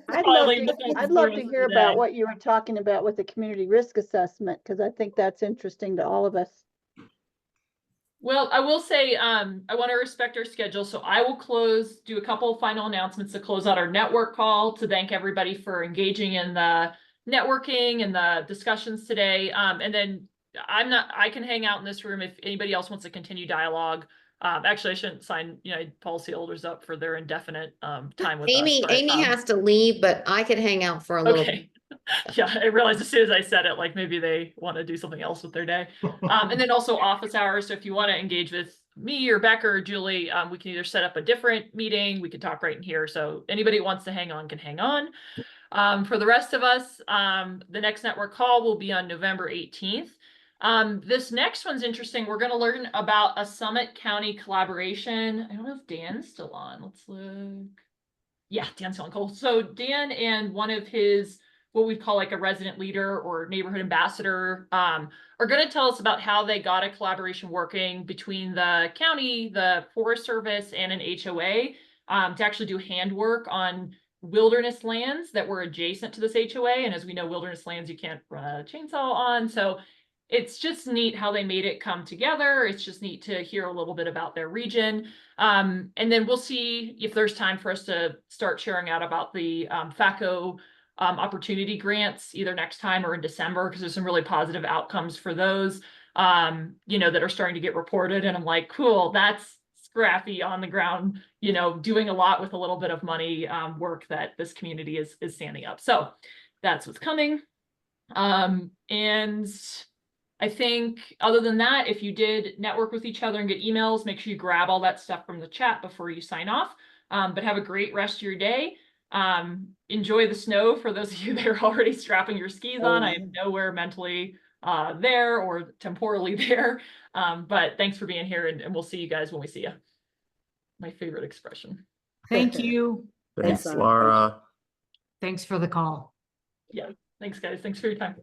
I'd love to hear about what you were talking about with the community risk assessment, because I think that's interesting to all of us.
Well, I will say, I want to respect our schedule, so I will do a couple final announcements to close out our network call, to thank everybody for engaging in the networking and the discussions today. And then I can hang out in this room if anybody else wants to continue dialogue. Actually, I shouldn't sign, policyholders up for their indefinite time with
Amy,
us. but,
Amy has to leave, but I could hang out for a little bit.
Okay. Yeah, I realized as soon as I said it, like maybe they want to do something else with their day. And then also office hours. So if you want to engage with me or Becca or Julie, we can either set up a different meeting. We can talk right in here. So anybody who wants to hang on can hang on. For the rest of us, the next network call will be on November 18th. This next one's interesting. We're going to learn about a Summit County collaboration. I don't know if Dan's still on. Let's look. Yeah, Dan's still on. Cool. So Dan and one of his, what we call like a resident leader or neighborhood ambassador, are going to tell us about how they got a collaboration working between the county, the Forest Service, and an HOA to actually do handwork on wilderness lands that were adjacent to this HOA. And as we know, wilderness lands you can't run a chainsaw on. So it's just neat how they made it come together. It's just neat to hear a little bit about their region. And then we'll see if there's time for us to start sharing out about the FACO opportunity grants either next time or in December, because there's some really positive outcomes for those, that are starting to get reported. And I'm like, cool, that's scrappy on the ground, doing a lot with a little bit of money work that this community is standing up. So that's what's coming. And I think other than that, if you did network with each other and get emails, make sure you grab all that stuff from the chat before you sign off. But have a great rest of your day. Enjoy the snow for those of you that are already strapping your skis on. I am nowhere mentally there or temporally there. But thanks for being here, and we'll see you guys when we see you. My favorite expression.
Thank you.
Thanks, Laura.
Thanks for the call.
Yeah. Thanks, guys. Thanks for your time.